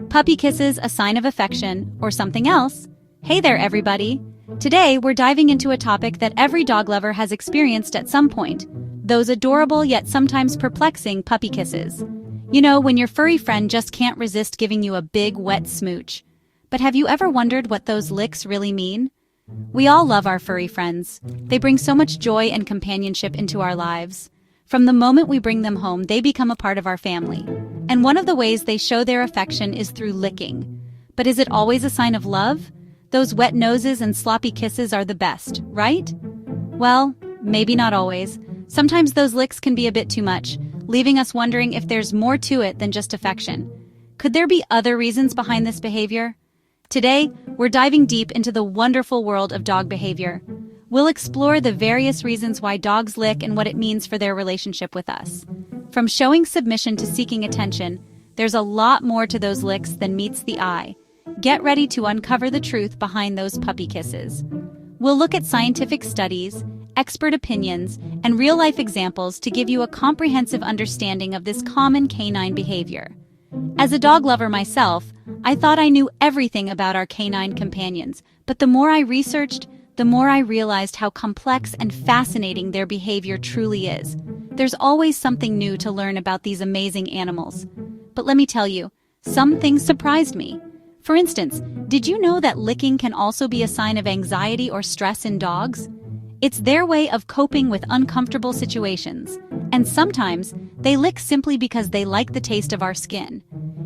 Puppy kisses a sign of affection, or something else? Hey there, everybody! Today, we're diving into a topic that every dog lover has experienced at some point: those adorable yet sometimes perplexing puppy kisses. You know, when your furry friend just can't resist giving you a big, wet smooch. But have you ever wondered what those licks really mean? We all love our furry friends. They bring so much joy and companionship into our lives. From the moment we bring them home, they become a part of our family. And one of the ways they show their affection is through licking. But is it always a sign of love? Those wet noses and sloppy kisses are the best, right? Well, maybe not always. Sometimes those licks can be a bit too much, leaving us wondering if there's more to it than just affection. Could there be other reasons behind this behavior? Today, we're diving deep into the wonderful world of dog behavior. We'll explore the various reasons why dogs lick and what it means for their relationship with us. From showing submission to seeking attention, there's a lot more to those licks than meets the eye. Get ready to uncover the truth behind those puppy kisses. We'll look at scientific studies, expert opinions, and real-life examples to give you a comprehensive understanding of this common canine behavior. As a dog lover myself, I thought I knew everything about our canine companions, but the more I researched, the more I realized how complex and fascinating their behavior truly is. There's always something new to learn about these amazing animals. But let me tell you, some things surprised me. For instance, did you know that licking can also be a sign of anxiety or stress in dogs? It's their way of coping with uncomfortable situations. And sometimes, they lick simply because they like the taste of our skin.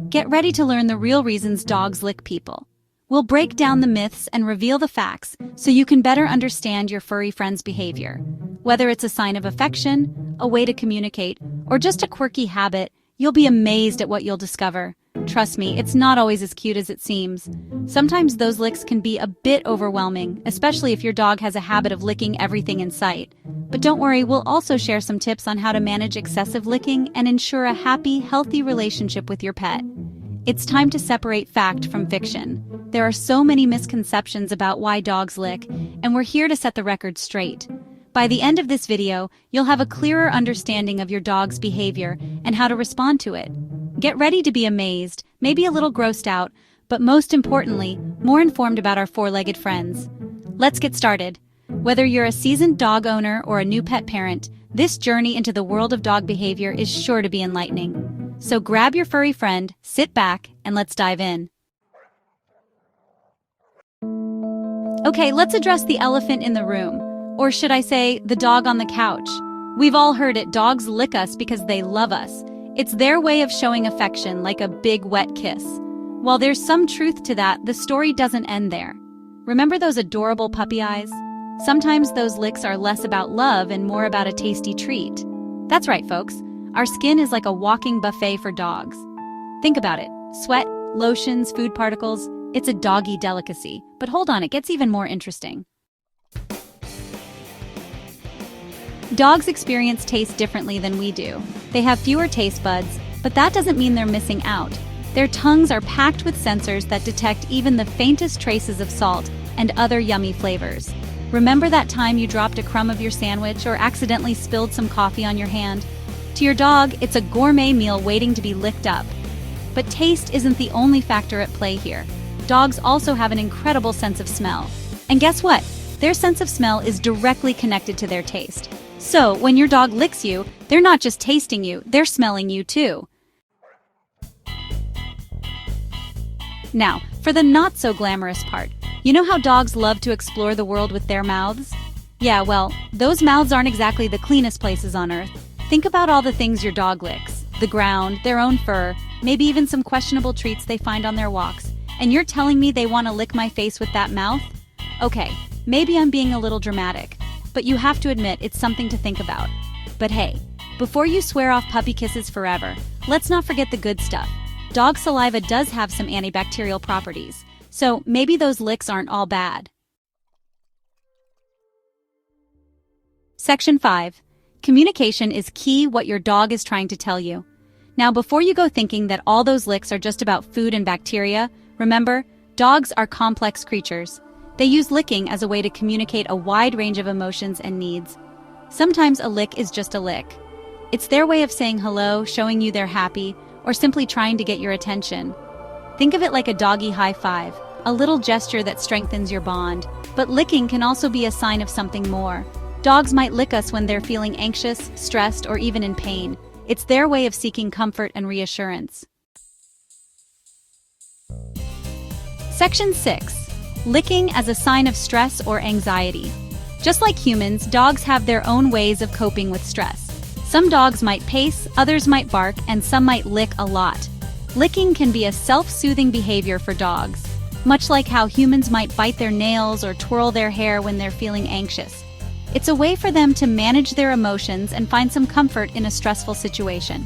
Get ready to learn the real reasons dogs lick people. We'll break down the myths and reveal the facts so you can better understand your furry friend's behavior. Whether it's a sign of affection, a way to communicate, or just a quirky habit, you'll be amazed at what you'll discover. Trust me, it's not always as cute as it seems. Sometimes those licks can be a bit overwhelming, especially if your dog has a habit of licking everything in sight. But don't worry, we'll also share some tips on how to manage excessive licking and ensure a happy, healthy relationship with your pet. It's time to separate fact from fiction. There are so many misconceptions about why dogs lick, and we're here to set the record straight. By the end of this video, you'll have a clearer understanding of your dog's behavior and how to respond to it. Get ready to be amazed, maybe a little grossed out, but most importantly, more informed about our four-legged friends. Let's get started. Whether you're a seasoned dog owner or a new pet parent, this journey into the world of dog behavior is sure to be enlightening. So grab your furry friend, sit back, and let's dive in. Okay, let's address the elephant in the room. Or should I say, the dog on the couch. We've all heard it, dogs lick us because they love us. It's their way of showing affection, like a big wet kiss. While there's some truth to that, the story doesn't end there. Remember those adorable puppy eyes? Sometimes those licks are less about love and more about a tasty treat. That's right, folks. Our skin is like a walking buffet for dogs. Think about it. Sweat, lotions, food particles. It's a doggy delicacy. But hold on, it gets even more interesting. Dogs experience taste differently than we do. They have fewer taste buds, but that doesn't mean they're missing out. Their tongues are packed with sensors that detect even the faintest traces of salt and other yummy flavors. Remember that time you dropped a crumb of your sandwich or accidentally spilled some coffee on your hand? To your dog, it's a gourmet meal waiting to be licked up. But taste isn't the only factor at play here. Dogs also have an incredible sense of smell. And guess what? Their sense of smell is directly connected to their taste. So, when your dog licks you, they're not just tasting you, they're smelling you too. Now, for the not-so-glamorous part, you know how dogs love to explore the world with their mouths? Yeah, well, those mouths aren't exactly the cleanest places on Earth. Think about all the things your dog licks. The ground, their own fur, maybe even some questionable treats they find on their walks. And you're telling me they want to lick my face with that mouth? Okay, maybe I'm being a little dramatic. But you have to admit it's something to think about. But hey, before you swear off puppy kisses forever, let's not forget the good stuff. Dog saliva does have some antibacterial properties, so maybe those licks aren't all bad. Section 5. Communication is key. What your dog is trying to tell you. Now, before you go thinking that all those licks are just about food and bacteria, remember, dogs are complex creatures. They use licking as a way to communicate a wide range of emotions and needs. Sometimes a lick is just a lick. It's their way of saying hello, showing you they're happy, or simply trying to get your attention. Think of it like a doggy high five, a little gesture that strengthens your bond. But licking can also be a sign of something more. Dogs might lick us when they're feeling anxious, stressed, or even in pain. It's their way of seeking comfort and reassurance. Section 6. Licking as a sign of stress or anxiety. Just like humans, dogs have their own ways of coping with stress. Some dogs might pace, others might bark, and some might lick a lot. Licking can be a self-soothing behavior for dogs, much like how humans might bite their nails or twirl their hair when they're feeling anxious. It's a way for them to manage their emotions and find some comfort in a stressful situation.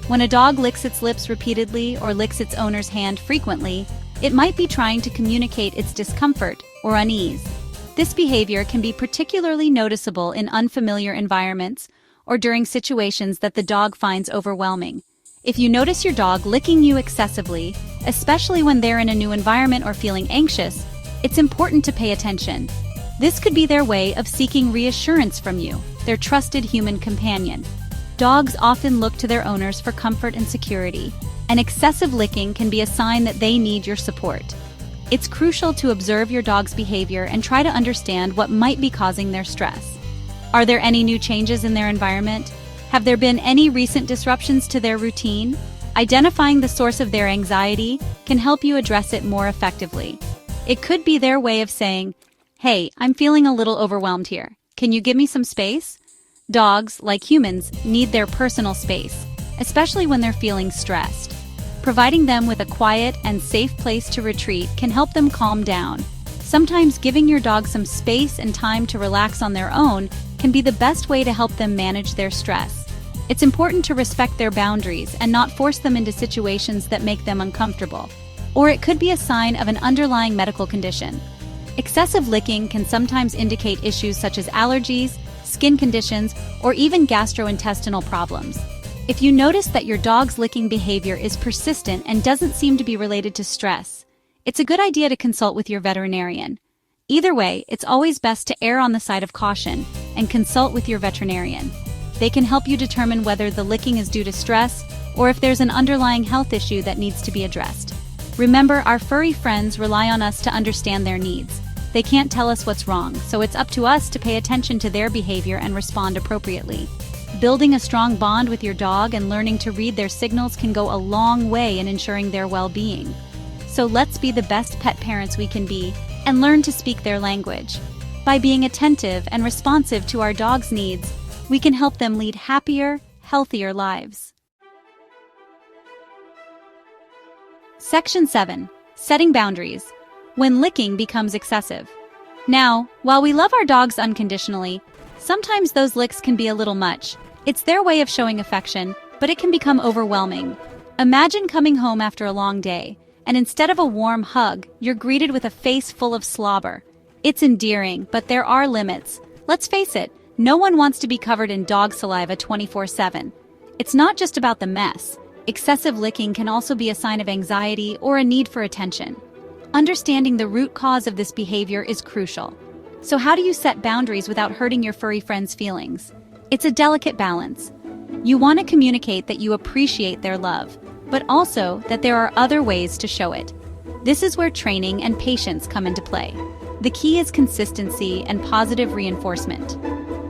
When a dog licks its lips repeatedly or licks its owner's hand frequently, it might be trying to communicate its discomfort or unease. This behavior can be particularly noticeable in unfamiliar environments or during situations that the dog finds overwhelming. If you notice your dog licking you excessively, especially when they're in a new environment or feeling anxious, it's important to pay attention. This could be their way of seeking reassurance from you, their trusted human companion. Dogs often look to their owners for comfort and security, and excessive licking can be a sign that they need your support. It's crucial to observe your dog's behavior and try to understand what might be causing their stress. Are there any new changes in their environment? Have there been any recent disruptions to their routine? Identifying the source of their anxiety can help you address it more effectively. It could be their way of saying, "Hey, I'm feeling a little overwhelmed here. Can you give me some space?" Dogs, like humans, need their personal space, especially when they're feeling stressed. Providing them with a quiet and safe place to retreat can help them calm down. Sometimes giving your dog some space and time to relax on their own can be the best way to help them manage their stress. It's important to respect their boundaries and not force them into situations that make them uncomfortable. Or it could be a sign of an underlying medical condition. Excessive licking can sometimes indicate issues such as allergies, skin conditions, or even gastrointestinal problems. If you notice that your dog's licking behavior is persistent and doesn't seem to be related to stress, it's a good idea to consult with your veterinarian. Either way, it's always best to err on the side of caution and consult with your veterinarian. They can help you determine whether the licking is due to stress or if there's an underlying health issue that needs to be addressed. Remember, our furry friends rely on us to understand their needs. They can't tell us what's wrong, so it's up to us to pay attention to their behavior and respond appropriately. Building a strong bond with your dog and learning to read their signals can go a long way in ensuring their well-being. So let's be the best pet parents we can be and learn to speak their language. By being attentive and responsive to our dog's needs, we can help them lead happier, healthier lives. Section 7. Setting boundaries. When licking becomes excessive. Now, while we love our dogs unconditionally, sometimes those licks can be a little much. It's their way of showing affection, but it can become overwhelming. Imagine coming home after a long day, and instead of a warm hug, you're greeted with a face full of slobber. It's endearing, but there are limits. Let's face it, no one wants to be covered in dog saliva 24/7. It's not just about the mess. Excessive licking can also be a sign of anxiety or a need for attention. Understanding the root cause of this behavior is crucial. So how do you set boundaries without hurting your furry friend's feelings? It's a delicate balance. You want to communicate that you appreciate their love, but also that there are other ways to show it. This is where training and patience come into play. The key is consistency and positive reinforcement.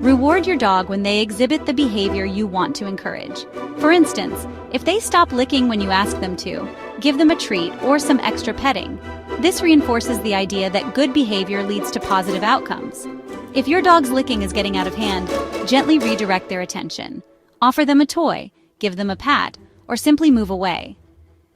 Reward your dog when they exhibit the behavior you want to encourage. For instance, if they stop licking when you ask them to, give them a treat or some extra petting. This reinforces the idea that good behavior leads to positive outcomes. If your dog's licking is getting out of hand, gently redirect their attention. Offer them a toy, give them a pat, or simply move away.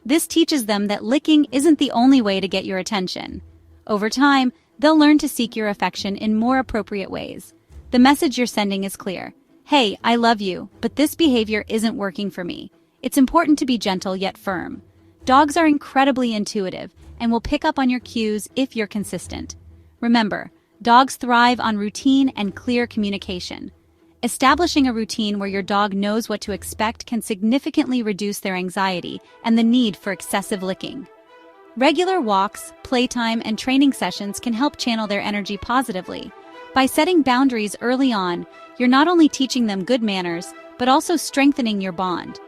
This teaches them that licking isn't the only way to get your attention. Over time, they'll learn to seek your affection in more appropriate ways. The message you're sending is clear. Hey, I love you, but this behavior isn't working for me. It's important to be gentle yet firm. Dogs are incredibly intuitive and will pick up on your cues if you're consistent. Remember, dogs thrive on routine and clear communication. Establishing a routine where your dog knows what to expect can significantly reduce their anxiety and the need for excessive licking. Regular walks, playtime, and training sessions can help channel their energy positively. By setting boundaries early on, you're not only teaching them good manners, but also strengthening your bond.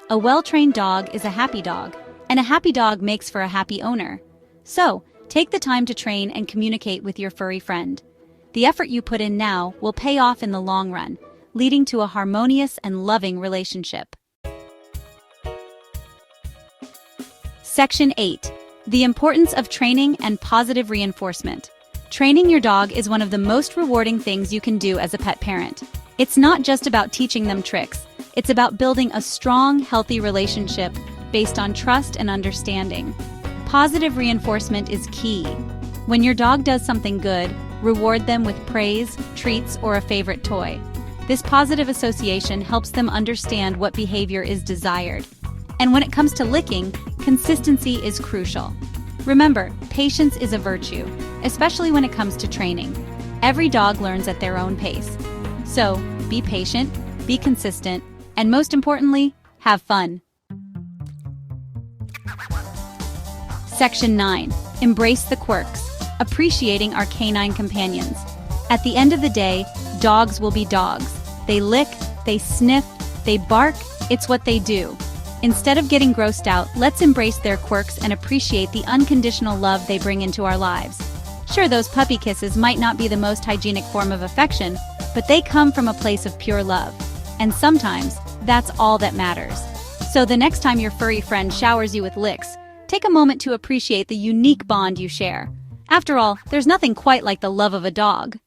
A well-trained dog is a happy dog, and a happy dog makes for a happy owner. So, take the time to train and communicate with your furry friend. The effort you put in now will pay off in the long run, leading to a harmonious and loving relationship. Section 8. The importance of training and positive reinforcement. Training your dog is one of the most rewarding things you can do as a pet parent. It's not just about teaching them tricks. It's about building a strong, healthy relationship based on trust and understanding. Positive reinforcement is key. When your dog does something good, reward them with praise, treats, or a favorite toy. This positive association helps them understand what behavior is desired. And when it comes to licking, consistency is crucial. Remember, patience is a virtue, especially when it comes to training. Every dog learns at their own pace. So, be patient, be consistent, and most importantly, have fun. Section 9. Embrace the quirks. Appreciating our canine companions. At the end of the day, dogs will be dogs. They lick, they sniff, they bark, it's what they do. Instead of getting grossed out, let's embrace their quirks and appreciate the unconditional love they bring into our lives. Sure, those puppy kisses might not be the most hygienic form of affection, but they come from a place of pure love. And sometimes, that's all that matters. So the next time your furry friend showers you with licks, take a moment to appreciate the unique bond you share. After all, there's nothing quite like the love of a dog.